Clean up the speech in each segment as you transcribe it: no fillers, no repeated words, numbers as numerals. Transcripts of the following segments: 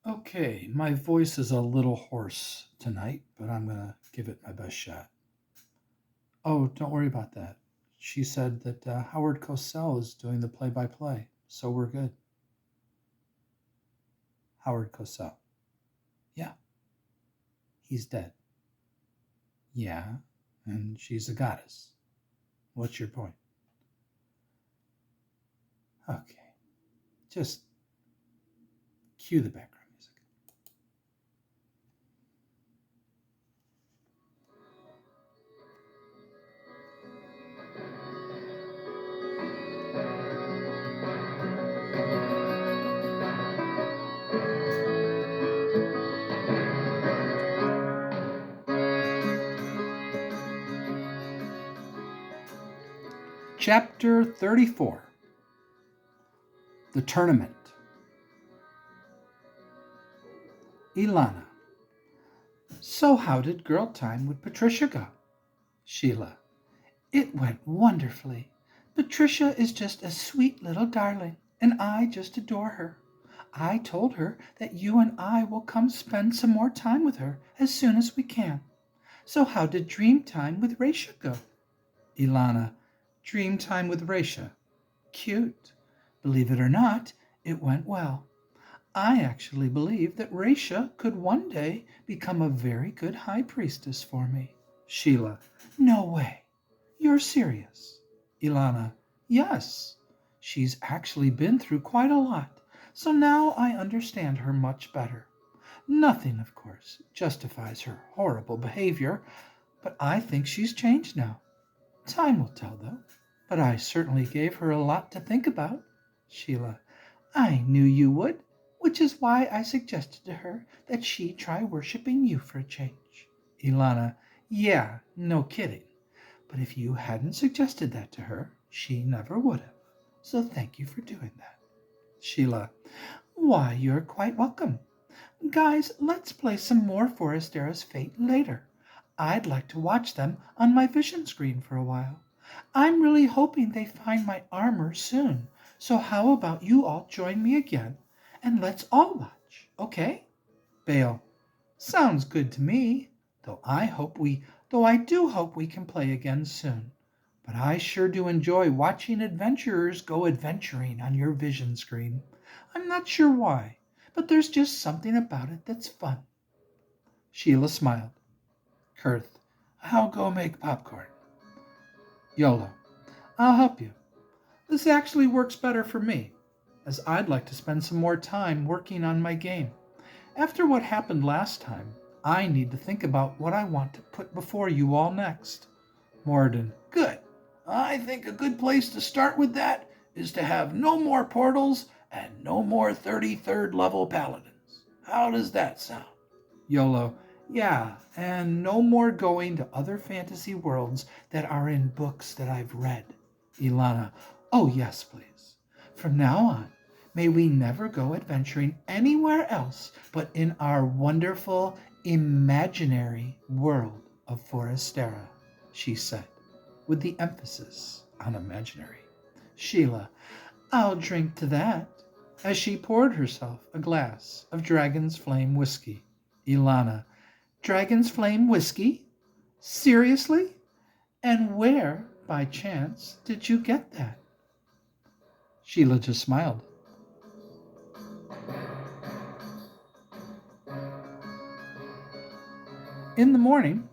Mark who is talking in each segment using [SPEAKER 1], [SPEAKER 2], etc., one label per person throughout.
[SPEAKER 1] Okay, my voice is a little hoarse tonight, but I'm going to give it my best shot. Oh, don't worry about that. She said that Howard Cosell is doing the play by play, so we're good. Howard Cosell. Yeah, he's dead. Yeah, and she's a goddess. What's your point? Okay, just cue the background music. Chapter 34. The Tournament. Ilana. So how did girl time with Patricia go? Sheila. It went wonderfully. Patricia is just a sweet little darling, and I just adore her. I told her that you and I will come spend some more time with her as soon as we can. So how did dream time with Raisha go? Ilana. Dream time with Raisha. Cute. Believe it or not, it went well. I actually believe that Raisha could one day become a very good high priestess for me. Sheila. No way. You're serious. Ilana. Yes. She's actually been through quite a lot, so now I understand her much better. Nothing, of course, justifies her horrible behavior, but I think she's changed now. Time will tell, though. But I certainly gave her a lot to think about. Sheila. I knew you would, which is why I suggested to her that she try worshiping you for a change. Ilana. Yeah, no kidding. But if you hadn't suggested that to her, she never would have. So thank you for doing that. Sheila. Why, you're quite welcome. Guys, let's play some more Forestera's Fate later. I'd like to watch them on my vision screen for a while. I'm really hoping they find my armor soon. So how about you all join me again and let's all watch, okay? Bale. Sounds good to me. Though I do hope we can play again soon. But I sure do enjoy watching adventurers go adventuring on your vision screen. I'm not sure why, but there's just something about it that's fun. Sheila smiled. Kurth, I'll go make popcorn. Yola, I'll help you. This actually works better for me, as I'd like to spend some more time working on my game. After what happened last time, I need to think about what I want to put before you all next. Morden. Good. I think a good place to start with that is to have no more portals and no more 33rd level paladins. How does that sound? Yolo. Yeah, and no more going to other fantasy worlds that are in books that I've read. Ilana. Oh, yes, please. From now on, may we never go adventuring anywhere else but in our wonderful imaginary world of Forestera, she said, with the emphasis on imaginary. Sheila. I'll drink to that, as she poured herself a glass of Dragon's Flame whiskey. Ilana. Dragon's Flame whiskey? Seriously? And where, by chance, did you get that? Sheila just smiled. In the morning,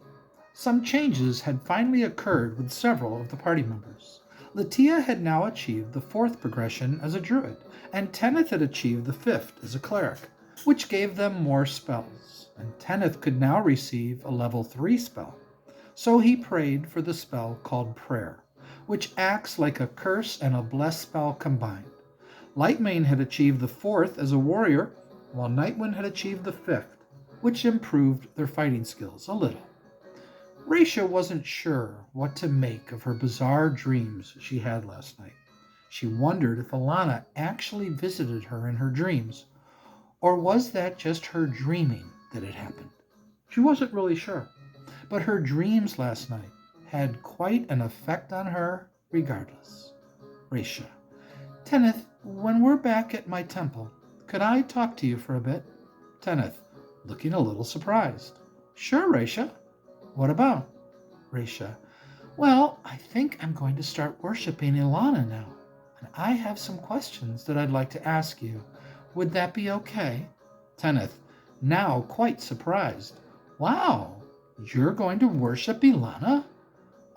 [SPEAKER 1] some changes had finally occurred with several of the party members. Latia had now achieved the fourth progression as a druid, and Tenneth had achieved the fifth as a cleric, which gave them more spells, and Tenneth could now receive a level 3 spell. So he prayed for the spell called Prayer, which acts like a curse and a bless spell combined. Lightmane had achieved the fourth as a warrior, while Nightwind had achieved the fifth, which improved their fighting skills a little. Raisha wasn't sure what to make of her bizarre dreams she had last night. She wondered if Alana actually visited her in her dreams, or was that just her dreaming that it happened? She wasn't really sure, but her dreams last night had quite an effect on her regardless. Raisha. Tenneth, when we're back at my temple, could I talk to you for a bit? Teneth, looking a little surprised. Sure, Raisha. What about? Raisha, well, I think I'm going to start worshiping Ilana now, and I have some questions that I'd like to ask you. Would that be okay? Teneth, now quite surprised. Wow, you're going to worship Ilana?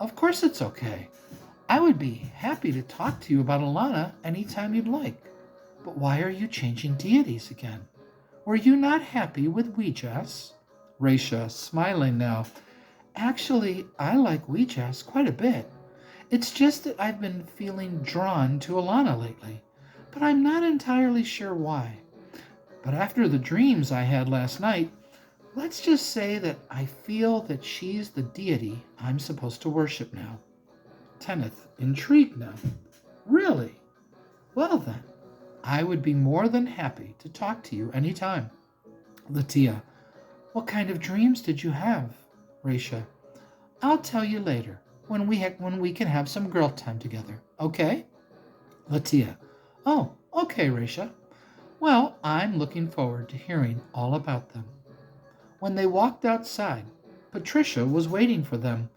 [SPEAKER 1] Of course it's okay. I would be happy to talk to you about Ilana anytime you'd like. But why are you changing deities again? Were you not happy with Weejas? Raisha, smiling now. Actually, I like Weejas quite a bit. It's just that I've been feeling drawn to Ilana lately, but I'm not entirely sure why. But after the dreams I had last night, let's just say that I feel that she's the deity I'm supposed to worship now. Teneth, intrigued now. Really? Well then, I would be more than happy to talk to you any time. Latia, what kind of dreams did you have? Raisha, I'll tell you later when we can have some girl time together, okay? Latia, oh, okay, Raisha. Well, I'm looking forward to hearing all about them. When they walked outside, Patricia was waiting for them.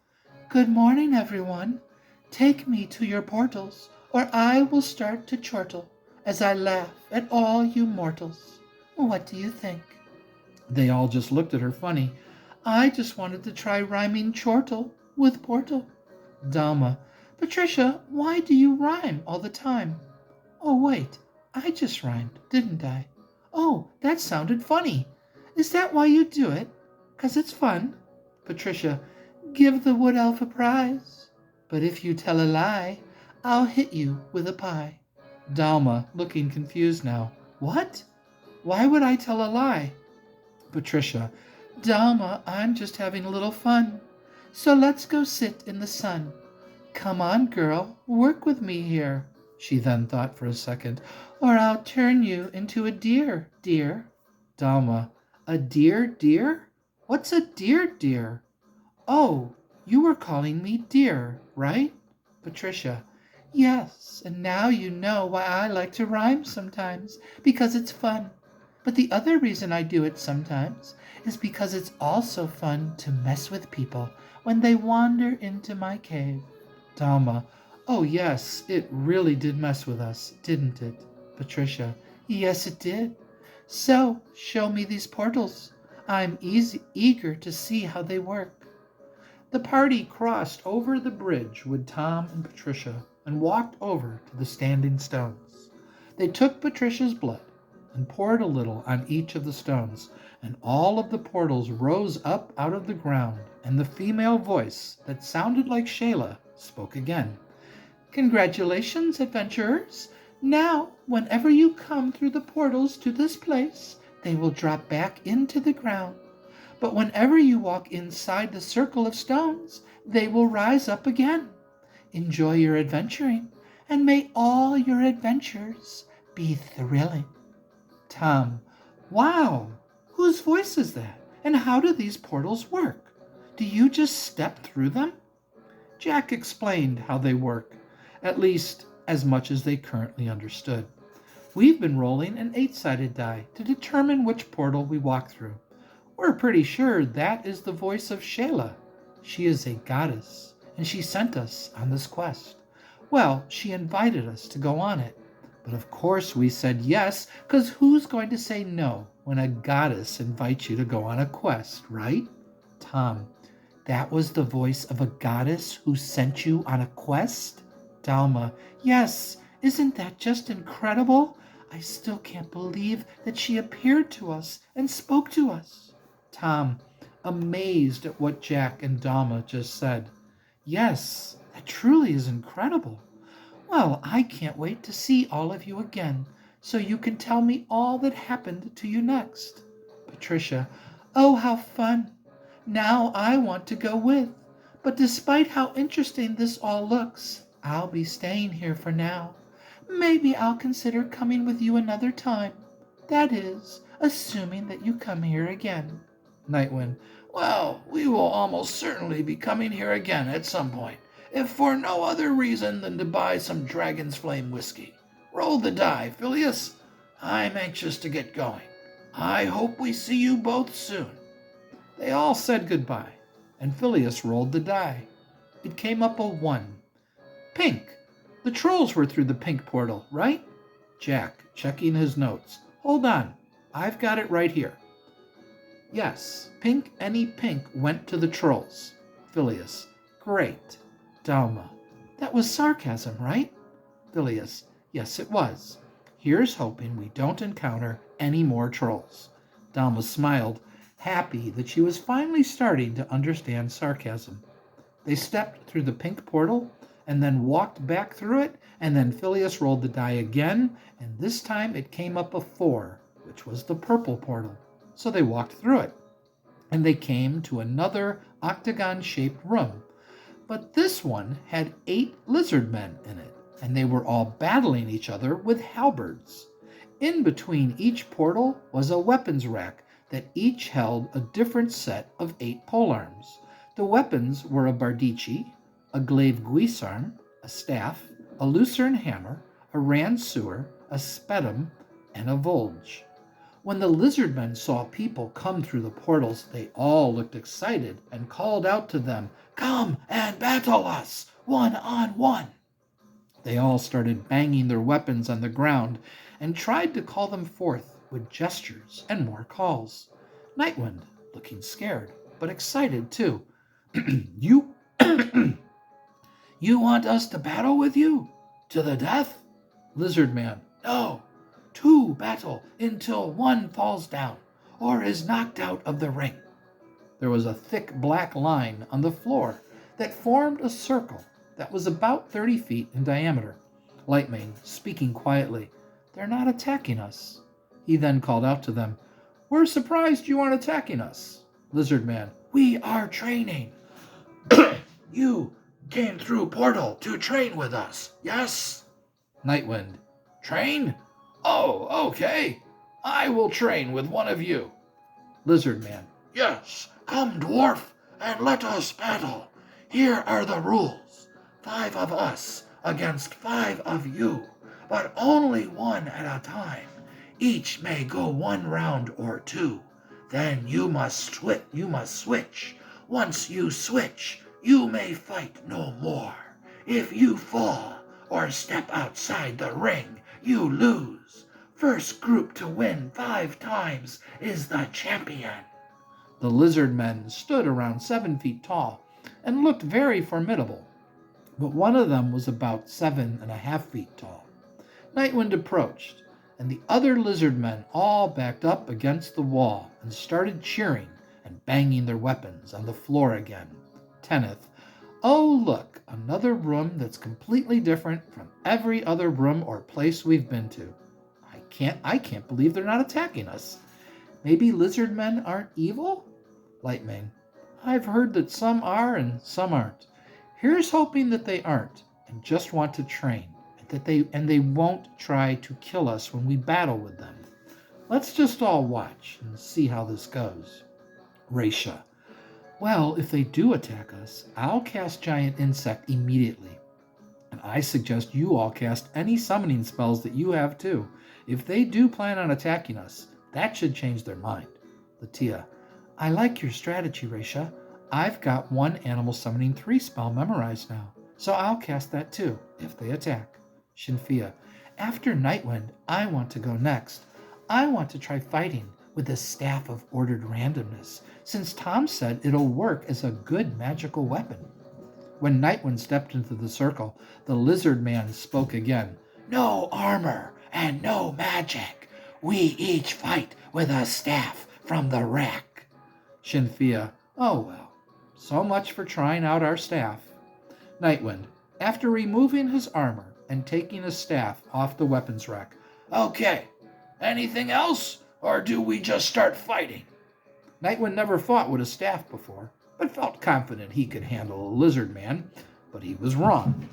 [SPEAKER 1] Good morning, everyone. Take me to your portals, or I will start to chortle as I laugh at all you mortals. What do you think? They all just looked at her funny. I just wanted to try rhyming chortle with portal. Dalma, Patricia, why do you rhyme all the time? Oh, wait, I just rhymed, didn't I? Oh, that sounded funny. Is that why you do it? 'Cause it's fun? Patricia, give the wood elf a prize. But if you tell a lie, I'll hit you with a pie. Dalma, looking confused now. What? Why would I tell a lie? Patricia, Dalma, I'm just having a little fun. So let's go sit in the sun. Come on, girl, work with me here. She then thought for a second. Or I'll turn you into a deer, dear. Dalma, a deer, dear? What's a deer, dear? Oh, you were calling me dear, right? Patricia, yes, and now you know why I like to rhyme sometimes, because it's fun. But the other reason I do it sometimes is because it's also fun to mess with people when they wander into my cave. Dalma, oh yes, it really did mess with us, didn't it? Patricia, yes it did. So, show me these portals. I'm eager to see how they work. The party crossed over the bridge with Tom and Patricia and walked over to the standing stones. They took Patricia's blood and poured a little on each of the stones, and all of the portals rose up out of the ground, and the female voice that sounded like Shayla spoke again. Congratulations, adventurers! Now, whenever you come through the portals to this place, they will drop back into the ground. But whenever you walk inside the circle of stones, they will rise up again. Enjoy your adventuring, and may all your adventures be thrilling. Tom, wow! Whose voice is that? And how do these portals work? Do you just step through them? Jack explained how they work, at least as much as they currently understood. We've been rolling an 8-sided die to determine which portal we walk through. We're pretty sure that is the voice of Shayla. She is a goddess, and she sent us on this quest. Well, she invited us to go on it. But of course we said yes, because who's going to say no when a goddess invites you to go on a quest, right? Tom, that was the voice of a goddess who sent you on a quest? Dalma, yes, isn't that just incredible? I still can't believe that she appeared to us and spoke to us. Tom, amazed at what Jack and Dalma just said. Yes, that truly is incredible. Well, I can't wait to see all of you again, so you can tell me all that happened to you next. Patricia, oh, how fun. Now I want to go with. But despite how interesting this all looks, I'll be staying here for now. Maybe I'll consider coming with you another time. That is, assuming that you come here again. Nightwind, well, we will almost certainly be coming here again at some point, if for no other reason than to buy some Dragon's Flame whiskey. Roll the die, Phileas. I'm anxious to get going. I hope we see you both soon. They all said goodbye, and Phileas rolled the die. It came up a 1. Pink. The trolls were through the pink portal, right? Jack, checking his notes. Hold on. I've got it right here. Yes, Pink any Pink went to the trolls. Phileas. Great. Dalma. That was sarcasm, right? Phileas. Yes, it was. Here's hoping we don't encounter any more trolls. Dalma smiled, happy that she was finally starting to understand sarcasm. They stepped through the pink portal and then walked back through it, and then Phileas rolled the die again, and this time it came up a 4, which was the purple portal. So they walked through it, and they came to another octagon-shaped room. But this one had 8 lizard men in it, and they were all battling each other with halberds. In between each portal was a weapons rack that each held a different set of 8 polearms. The weapons were a bardici, a glaive guisarm, a staff, a lucerne hammer, a ransuer, a spetum, and a volge. When the lizard men saw people come through the portals, they all looked excited and called out to them, Come and battle us, 1-on-1. They all started banging their weapons on the ground and tried to call them forth with gestures and more calls. Nightwind, looking scared, but excited too. You You want us to battle with you? To the death? Lizard man, no. 2 battle until 1 falls down or is knocked out of the ring. There was a thick black line on the floor that formed a circle that was about 30 feet in diameter. Lightmane, speaking quietly, They're not attacking us. He then called out to them, We're surprised you aren't attacking us. Lizard man, We are training. You came through portal to train with us, yes? Nightwind, Train? Oh, okay. I will train with one of you. Lizard man, Yes, come dwarf, and let us battle. Here are the rules. 5 of us against 5 of you, but only 1 at a time. Each may go 1 round or 2. Then you must switch. Once you switch, you may fight no more. If you fall or step outside the ring, you lose. First group to win 5 times is the champion. The lizard men stood around 7 feet tall and looked very formidable, but one of them was about 7.5 feet tall. Nightwind approached, and the other lizard men all backed up against the wall and started cheering and banging their weapons on the floor again. Tenneth, oh look, another room that's completely different from every other room or place we've been to. I can't believe they're not attacking us. Maybe lizard men aren't evil? Lightmane, I've heard that some are and some aren't. Here's hoping that they aren't and just want to train, and they won't try to kill us when we battle with them. Let's just all watch and see how this goes. Raisha, well, if they do attack us, I'll cast Giant Insect immediately. And I suggest you all cast any summoning spells that you have too. If they do plan on attacking us, that should change their mind. Latia, I like your strategy, Raisha. I've got 1 Animal Summoning 3 spell memorized now, so I'll cast that too, if they attack. Shinfia, after Nightwind, I want to go next. I want to try fighting with the Staff of Ordered Randomness, since Tom said it'll work as a good magical weapon. When Nightwind stepped into the circle, the lizard man spoke again. No armor and no magic. We each fight with a staff from the rack. Shinfia, oh well, so much for trying out our staff. Nightwind, after removing his armor and taking his staff off the weapons rack. Okay, anything else, or do we just start fighting? Nightwind never fought with a staff before, but felt confident he could handle a lizard man, but he was wrong.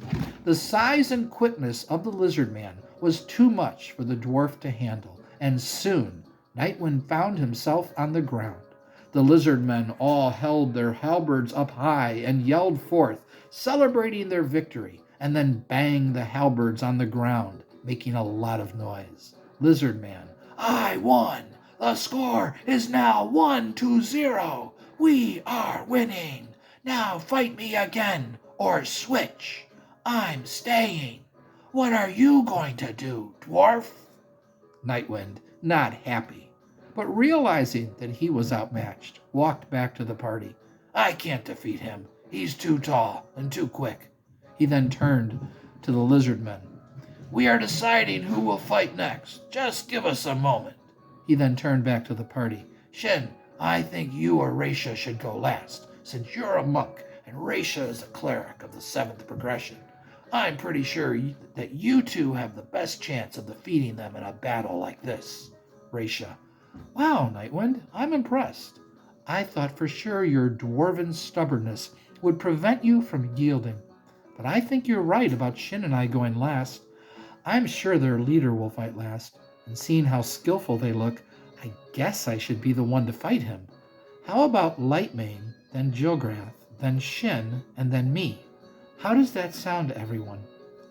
[SPEAKER 1] The size and quickness of the lizard man was too much for the dwarf to handle, and soon Nightwind found himself on the ground. The lizard men all held their halberds up high and yelled forth, celebrating their victory, and then banged the halberds on the ground, making a lot of noise. Lizard man, I won! The score is now 1-0. We are winning. Now fight me again, or switch. I'm staying. What are you going to do, dwarf? Nightwind, not happy, but realizing that he was outmatched, walked back to the party. I can't defeat him. He's too tall and too quick. He then turned to the lizard men. We are deciding who will fight next. Just give us a moment. He then turned back to the party. Shin, I think you or Raisha should go last, since you're a monk and Raisha is a cleric of the 7th progression. I'm pretty sure that you two have the best chance of defeating them in a battle like this. Raisha. Wow, Nightwind, I'm impressed. I thought for sure your dwarven stubbornness would prevent you from yielding. But I think you're right about Shin and I going last. I'm sure their leader will fight last, and seeing how skillful they look, I guess I should be the one to fight him. How about Lightmane, then Jilgrath, then Shin, and then me? How does that sound to everyone?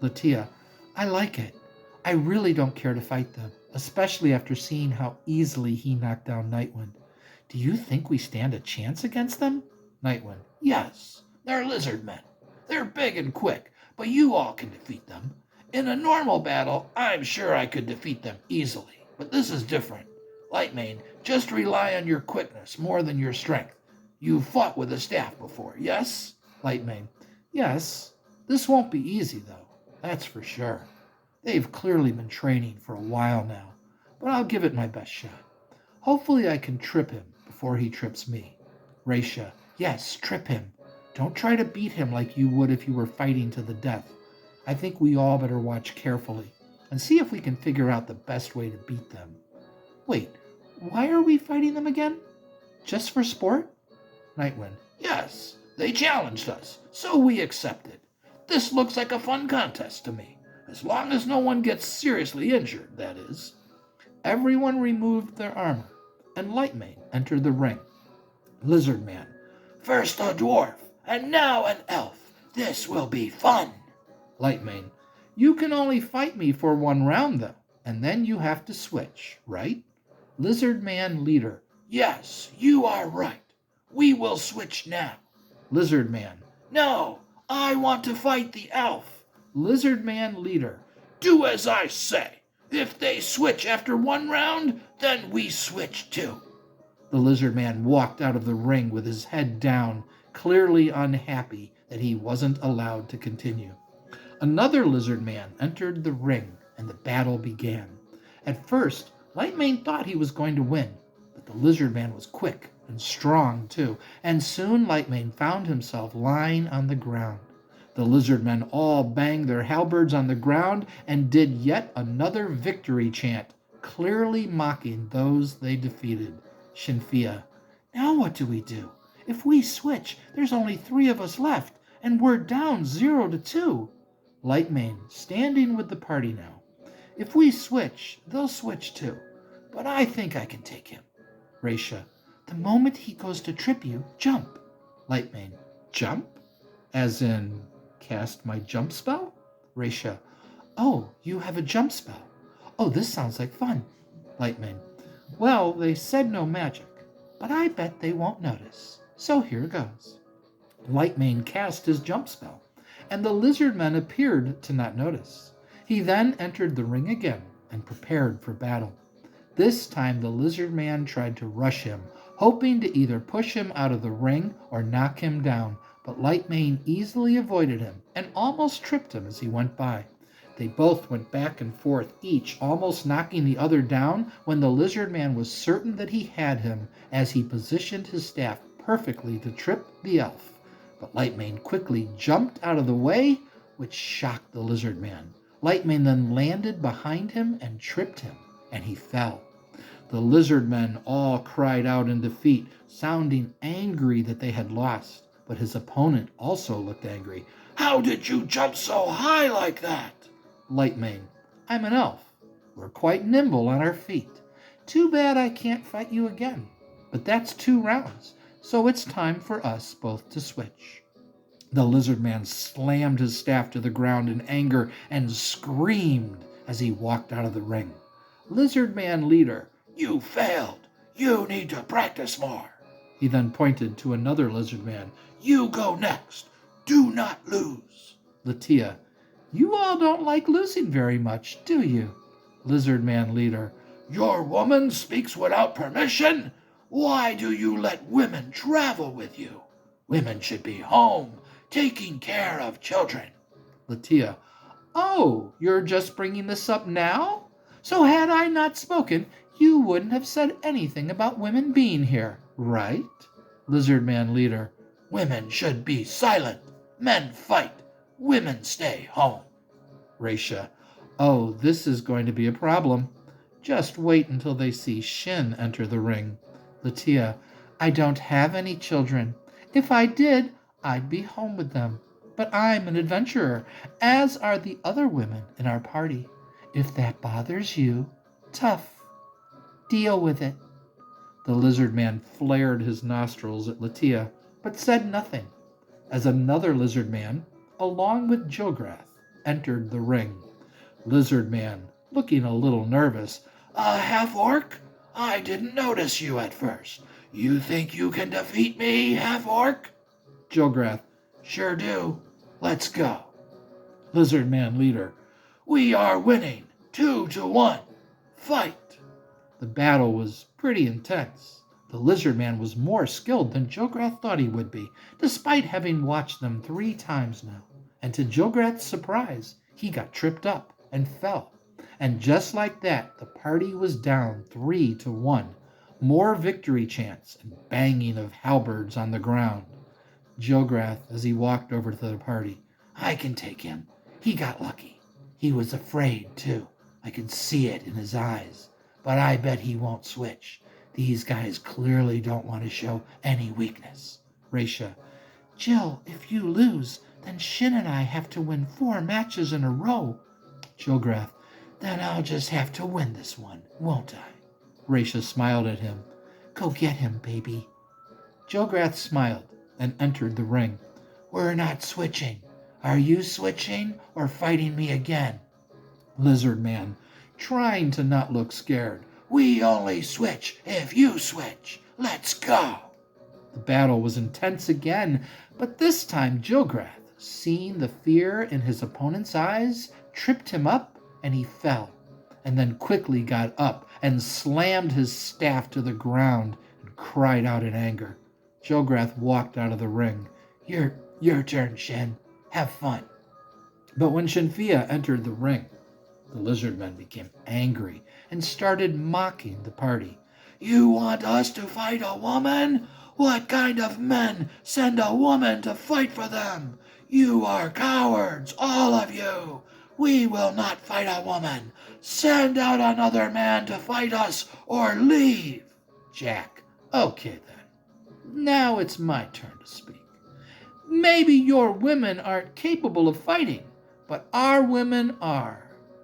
[SPEAKER 1] Latia, I like it. I really don't care to fight them, especially after seeing how easily he knocked down Nightwind. Do you think we stand a chance against them? Nightwind, yes, they're lizard men. They're big and quick, but you all can defeat them. In a normal battle, I'm sure I could defeat them easily, but this is different. Lightmane, just rely on your quickness more than your strength. You've fought with a staff before, yes? Lightmane, yes. This won't be easy, though, that's for sure. They've clearly been training for a while now, but I'll give it my best shot. Hopefully I can trip him before he trips me. Raisha, yes, trip him. Don't try to beat him like you would if you were fighting to the death. I think we all better watch carefully and see if we can figure out the best way to beat them. Wait, why are we fighting them again? Just for sport? Nightwind, yes, they challenged us, so we accepted. This looks like a fun contest to me, as long as no one gets seriously injured, that is. Everyone removed their armor, and Lightmane entered the ring. Lizard Man, first a dwarf, and now an elf. This will be fun. Lightmane, you can only fight me for 1 round, though, and then you have to switch, right? Lizard Man Leader, yes, you are right. We will switch now. Lizard Man, no, I want to fight the elf. Lizard Man Leader, do as I say. If they switch after 1 round, then we switch too. The lizard man walked out of the ring with his head down, clearly unhappy that he wasn't allowed to continue. Another lizard man entered the ring, and the battle began. At first, Lightmane thought he was going to win, but the lizard man was quick and strong too, and soon Lightmane found himself lying on the ground. The lizard men all banged their halberds on the ground and did yet another victory chant, clearly mocking those they defeated. Shinfia, now what do we do? If we switch, there's only 3 of us left, and we're down 0-2. Lightmane, standing with the party now. If we switch, they'll switch too, but I think I can take him. Raisha, the moment he goes to trip you, jump. Lightmane, jump? As in, cast my jump spell? Raisha, oh, you have a jump spell. Oh, this sounds like fun. Lightmane, well, they said no magic, but I bet they won't notice. So here goes. Lightmane cast his jump spell, and the lizard men appeared to not notice. He then entered the ring again and prepared for battle. This time the lizard man tried to rush him, hoping to either push him out of the ring or knock him down, but Lightmane easily avoided him and almost tripped him as he went by. They both went back and forth, each almost knocking the other down when the lizard man was certain that he had him as he positioned his staff perfectly to trip the elf. But Lightmane quickly jumped out of the way, which shocked the lizard man. Lightmane then landed behind him and tripped him, and he fell. The lizard men all cried out in defeat, sounding angry that they had lost. But his opponent also looked angry. How did you jump so high like that? Lightmane, I'm an elf. We're quite nimble on our feet. Too bad I can't fight you again. But that's 2 rounds, so it's time for us both to switch. The lizard man slammed his staff to the ground in anger and screamed as he walked out of the ring. Lizard man Leader, you failed.
[SPEAKER 2] You need to practice more.
[SPEAKER 1] He then pointed to another lizard man.
[SPEAKER 2] You go next. Do not lose.
[SPEAKER 1] Latia, you all don't like losing very much, do you? Lizard man leader,
[SPEAKER 2] your woman speaks without permission? Why do you let women travel with you? Women should be home, taking care of children.
[SPEAKER 1] Latia, oh, you're just bringing this up now? So had I not spoken, you wouldn't have said anything about women being here, right? Lizard man leader,
[SPEAKER 2] women should be silent. Men fight. Women stay home.
[SPEAKER 1] Raisha, oh, this is going to be a problem. Just wait until they see Shin enter the ring. Latia, I don't have any children. If I did, I'd be home with them. But I'm an adventurer, as are the other women in our party. If that bothers you, tough. Deal with it. The lizard man flared his nostrils at Latia, but said nothing, as another lizard man, along with Jograth, entered the ring. Lizard man, looking a little nervous.
[SPEAKER 2] A half-orc? I didn't notice you at first. You think you can defeat me, half-orc?
[SPEAKER 1] Jograth,
[SPEAKER 2] sure do. Let's go.
[SPEAKER 1] Lizard man leader,
[SPEAKER 2] we are winning, 2-1. Fight.
[SPEAKER 1] The battle was pretty intense. The lizard man was more skilled than Jograth thought he would be, despite having watched them 3 times now. And to Jograth's surprise, he got tripped up and fell. And just like that, the party was down 3-1. More victory chants and banging of halberds on the ground. Jograth, as he walked over to the party,
[SPEAKER 2] I can take him. He got lucky. He was afraid, too. I could see it in his eyes. But I bet he won't switch. These guys clearly don't want to show any weakness.
[SPEAKER 1] Raisha,
[SPEAKER 2] Jill, if you lose, then Shin and I have to win 4 matches in a row.
[SPEAKER 1] Jograth,
[SPEAKER 2] then I'll just have to win this one, won't I?
[SPEAKER 1] Raisha smiled at him.
[SPEAKER 2] Go get him, baby.
[SPEAKER 1] Jograth smiled and entered the ring.
[SPEAKER 2] We're not switching. Are you switching or fighting me again?
[SPEAKER 1] Lizard man, trying to not look scared.
[SPEAKER 2] We only switch if you switch. Let's go.
[SPEAKER 1] The battle was intense again, but this time Jograth, seeing the fear in his opponent's eyes, tripped him up and he fell, and then quickly got up and slammed his staff to the ground and cried out in anger. Jograth walked out of the ring.
[SPEAKER 2] Your turn, Shin. Have fun.
[SPEAKER 1] But when Shinfia entered the ring, the lizard men became angry and started mocking the party.
[SPEAKER 2] You want us to fight a woman? What kind of men send a woman to fight for them? You are cowards, all of you. We will not fight a woman. Send out another man to fight us or leave.
[SPEAKER 1] Jack, okay then. Now it's my turn to speak. Maybe your women aren't capable of fighting, but our women are.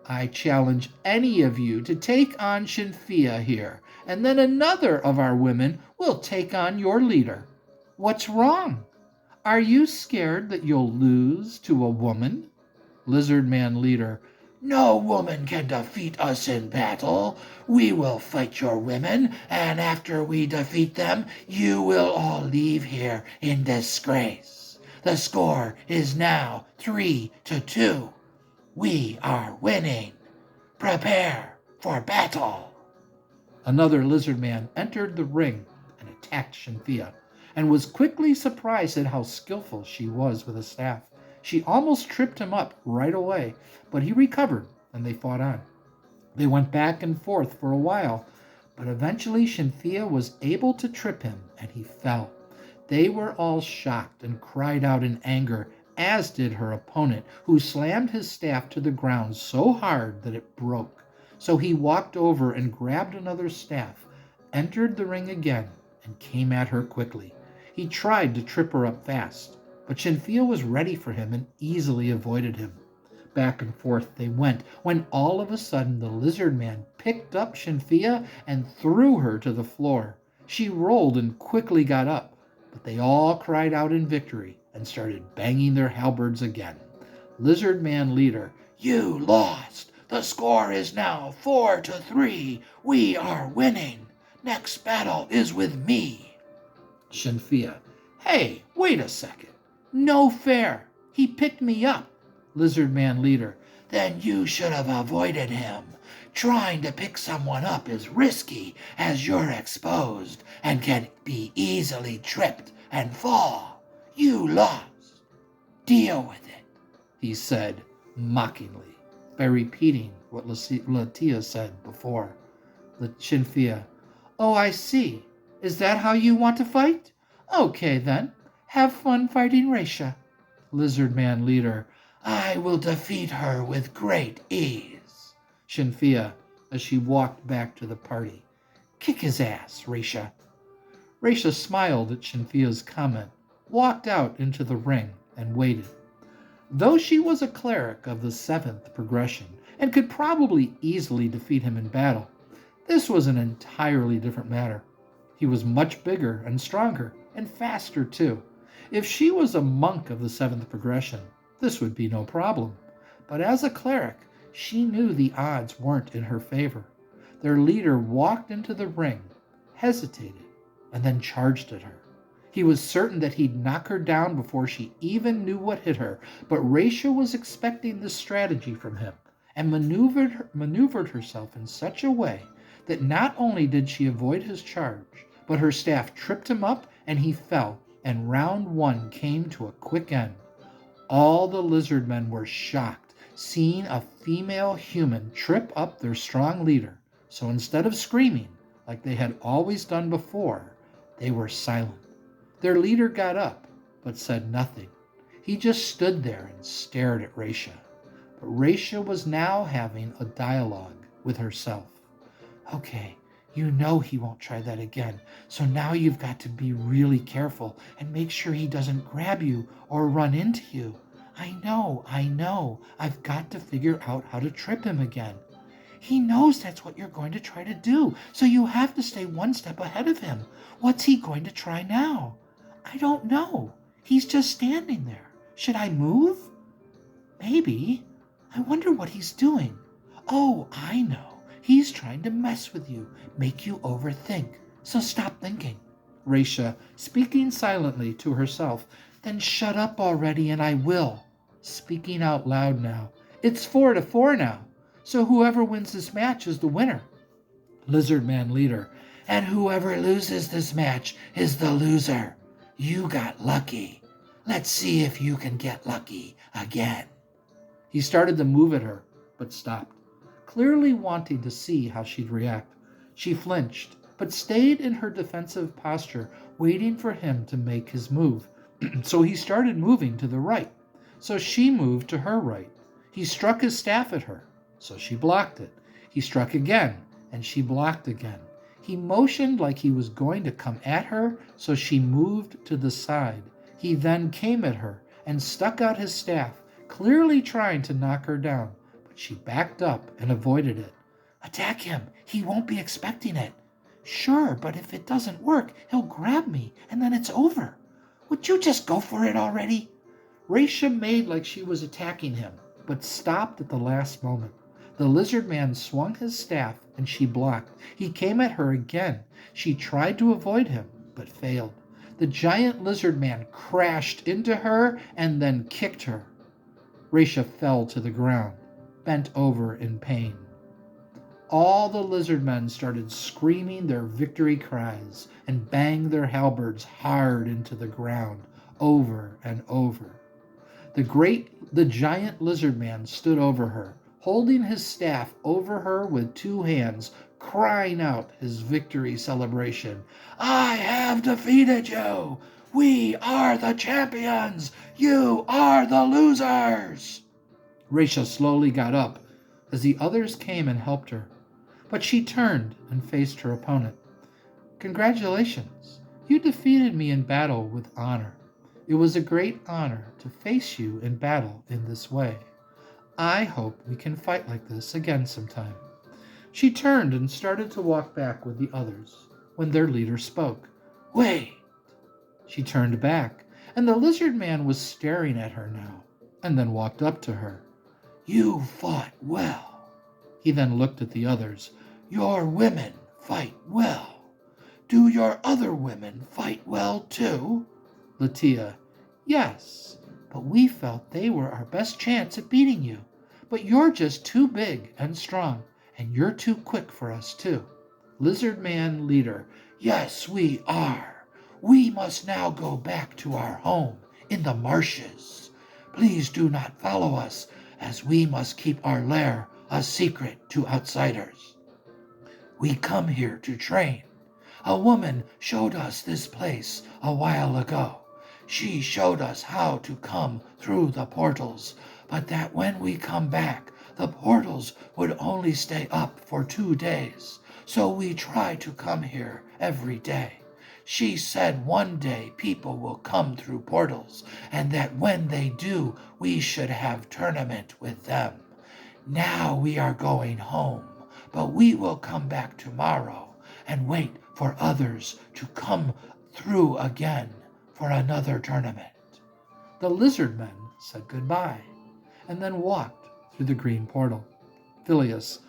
[SPEAKER 1] I challenge any of you to take on Shinfia here, and then another of our women will take on your leader. What's wrong? Are you scared that you'll lose to a woman? Lizard man leader,
[SPEAKER 2] no woman can defeat us in battle. We will fight your women, and after we defeat them, you will all leave here in disgrace. The score is now 3-2. We are winning. Prepare for battle.
[SPEAKER 1] Another lizard man entered the ring and attacked Shinfia, and was quickly surprised at how skillful she was with a staff. She almost tripped him up right away, but he recovered, and they fought on. They went back and forth for a while, but eventually Shinfia was able to trip him, and he fell. They were all shocked and cried out in anger, as did her opponent, who slammed his staff to the ground so hard that it broke. So he walked over and grabbed another staff, entered the ring again, and came at her quickly. He tried to trip her up fast, but Shinfia was ready for him and easily avoided him. Back and forth they went, when all of a sudden the lizard man picked up Shinfia and threw her to the floor. She rolled and quickly got up, but they all cried out in victory and started banging their halberds again. Lizard man leader,
[SPEAKER 2] you lost. The score is now 4-3. We are winning. Next battle is with me.
[SPEAKER 1] Shinfia, hey, wait a second. No fair. He picked me up. Lizard Man leader,
[SPEAKER 2] Then you should have avoided him. Trying to pick someone up is risky, as you're exposed and can be easily tripped and fall. You lost. Deal with it,
[SPEAKER 1] he said mockingly, by repeating what Latia said before. Shinfia, oh, I see. Is that how you want to fight? Okay, then. Have fun fighting Raisha. Lizard Man leader,
[SPEAKER 2] I will defeat her with great ease.
[SPEAKER 1] Shinfia, as she walked back to the party. Kick his ass, Raisha. Raisha smiled at Shinfia's comment, walked out into the ring, and waited. Though she was a cleric of the 7th progression and could probably easily defeat him in battle, this was an entirely different matter. He was much bigger and stronger, and faster too. If she was a monk of the 7th progression, this would be no problem. But as a cleric, she knew the odds weren't in her favor. Their leader walked into the ring, hesitated, and then charged at her. He was certain that he'd knock her down before she even knew what hit her, but Raisha was expecting this strategy from him and maneuvered herself in such a way that not only did she avoid his charge, but her staff tripped him up and he fell, and round 1 came to a quick end. All the lizard men were shocked, seeing a female human trip up their strong leader, so instead of screaming, like they had always done before, they were silent. Their leader got up, but said nothing. He just stood there and stared at Raisha. But Raisha was now having a dialogue with herself. Okay, you know he won't try that again, so now you've got to be really careful and make sure he doesn't grab you or run into you. I know, I've got to figure out how to trip him again. He knows that's what you're going to try to do, so you have to stay one step ahead of him. What's he going to try now? I don't know. He's just standing there. Should I move? Maybe. I wonder what he's doing. Oh, I know. He's trying to mess with you, make you overthink. So stop thinking. Raisha, speaking silently to herself, then shut up already and I will. Speaking out loud now. It's 4-4 now. So whoever wins this match is the winner. Lizard Man leader,
[SPEAKER 2] and whoever loses this match is the loser. You got lucky. Let's see if you can get lucky again.
[SPEAKER 1] He started to move at her, but stopped, clearly wanting to see how she'd react. She flinched, but stayed in her defensive posture, waiting for him to make his move. So he started moving to the right. So she moved to her right. He struck his staff at her, so she blocked it. He struck again, and she blocked again. He motioned like he was going to come at her, so she moved to the side. He then came at her and stuck out his staff, clearly trying to knock her down, but she backed up and avoided it. Attack him. He won't be expecting it. Sure, but if it doesn't work, he'll grab me, and then it's over. Would you just go for it already? Raisha made like she was attacking him, but stopped at the last moment. The lizard man swung his staff, and she blocked. He came at her again. She tried to avoid him, but failed. The giant lizard man crashed into her and then kicked her. Raisha fell to the ground, bent over in pain. All the lizard men started screaming their victory cries and banged their halberds hard into the ground, over and over. The giant lizard man stood over her, holding his staff over her with 2 hands, crying out his victory celebration. I have defeated you! We are the champions! You are the losers! Raisha slowly got up as the others came and helped her, but she turned and faced her opponent. Congratulations! You defeated me in battle with honor. It was a great honor to face you in battle in this way. I hope we can fight like this again sometime. She turned and started to walk back with the others when their leader spoke. Wait! She turned back, and the lizard man was staring at her now, and then walked up to her. You fought well. He then looked at the others. Your women fight well.
[SPEAKER 2] Do your other women fight well too?
[SPEAKER 1] Latia, yes, but we felt they were our best chance at beating you. But you're just too big and strong, and you're too quick for us too. Lizard Man leader,
[SPEAKER 2] Yes, we are. We must now go back to our home in the marshes. Please do not follow us, as we must keep our lair a secret to outsiders. We come here to train. A woman showed us this place a while ago. She showed us how to come through the portals, but that when we come back, the portals would only stay up for 2 days. So we try to come here every day. She said one day people will come through portals, and that when they do, we should have tournament with them. Now we are going home, but we will come back tomorrow and wait for others to come through again for another tournament.
[SPEAKER 1] the lizard men said goodbye, and then walked through the green portal. Phileas,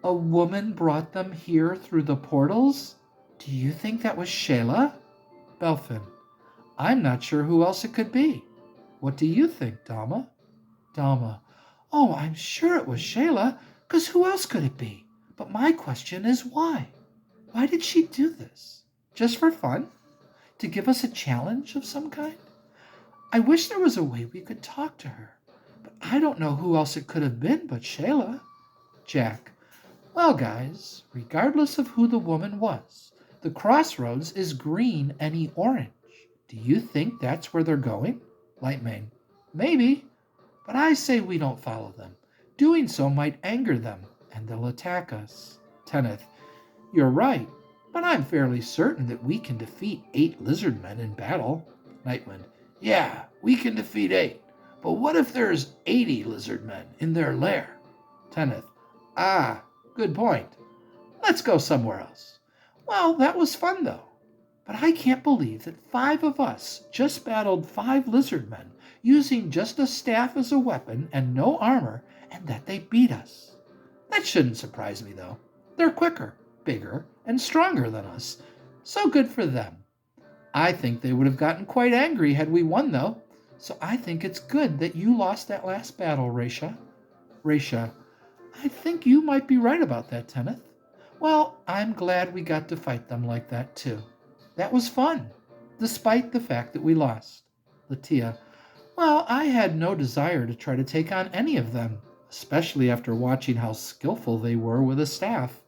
[SPEAKER 1] a woman brought them here through the portals? Do you think that was Shayla? Belfin, I'm not sure who else it could be. What do you think, Dalma? Dalma, oh, I'm sure it was Shayla, 'cause who else could it be? But my question is why? Why did she do this? Just for fun? To give us a challenge of some kind? I wish there was a way we could talk to her, but I don't know who else it could have been but Shayla. Jack, well, guys, regardless of who the woman was, the crossroads is green any orange. Do you think that's where they're going? Lightmane, maybe, but I say we don't follow them. Doing so might anger them, and they'll attack us. Tenneth, you're right, but I'm fairly certain that we can defeat 8 lizard men in battle. Nightwind,
[SPEAKER 2] Yeah, we can defeat 8, but what if there's 80 lizard men in their lair?
[SPEAKER 1] Tenneth, ah, good point. Let's go somewhere else. Well, that was fun though. But I can't believe that 5 of us just battled 5 lizard men using just a staff as a weapon and no armor, and that they beat us. That shouldn't surprise me though. They're quicker, bigger, and stronger than us. So good for them. I think they would have gotten quite angry had we won though. So I think it's good that you lost that last battle, Raisha. Raisha, I think you might be right about that, Tenneth. Well, I'm glad we got to fight them like that too. That was fun, despite the fact that we lost. Latia, well, I had no desire to try to take on any of them, especially after watching how skillful they were with a staff.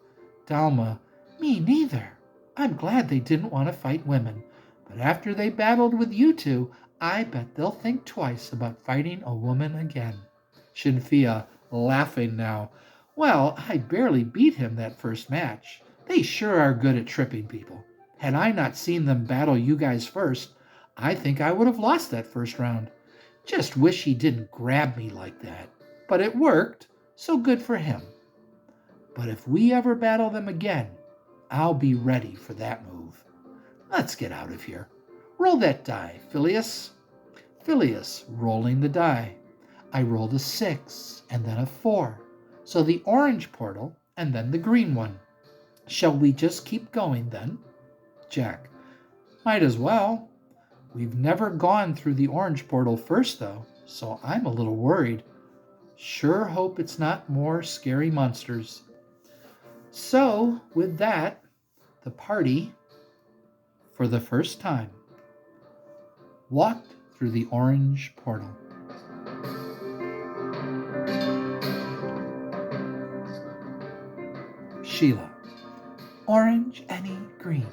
[SPEAKER 1] Dalma, me neither. I'm glad they didn't want to fight women, but after they battled with you two, I bet they'll think twice about fighting a woman again. Shinfia, laughing now. Well, I barely beat him that first match. They sure are good at tripping people. Had I not seen them battle you guys first, I think I would have lost that first round. Just wish he didn't grab me like that. But it worked, so good for him. But if we ever battle them again, I'll be ready for that move. Let's get out of here. Roll that die, Phileas. Phileas, rolling the die. I rolled a 6 and then a 4. So the orange portal and then the green one. Shall we just keep going then? Jack, might as well. We've never gone through the orange portal first, though, so I'm a little worried. Sure hope it's not more scary monsters. So, with that, the party, for the first time, walked through the orange portal. Sheila. Orange, any, green.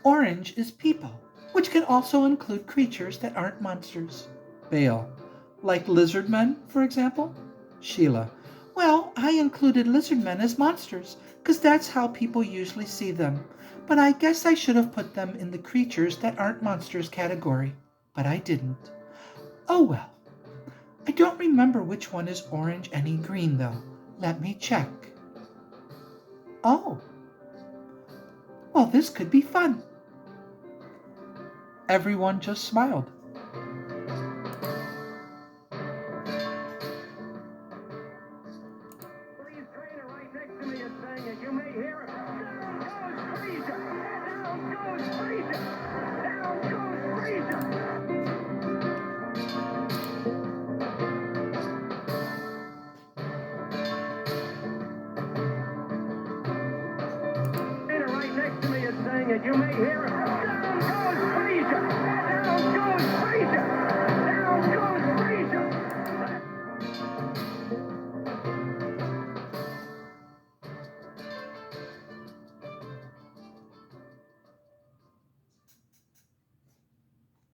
[SPEAKER 1] Orange is people, which can also include creatures that aren't monsters. Bale. Like lizard men, for example? Sheila. Well, I included lizard men as monsters, 'cause that's how people usually see them. But I guess I should have put them in the creatures that aren't monsters category. But I didn't. Oh well. I don't remember which one is orange, any, green, though. Let me check. Oh. Well, this could be fun. Everyone just smiled.
[SPEAKER 3] Please trainer right next to me is saying it. You may hear it. Down goes Patricia. Down that you may hear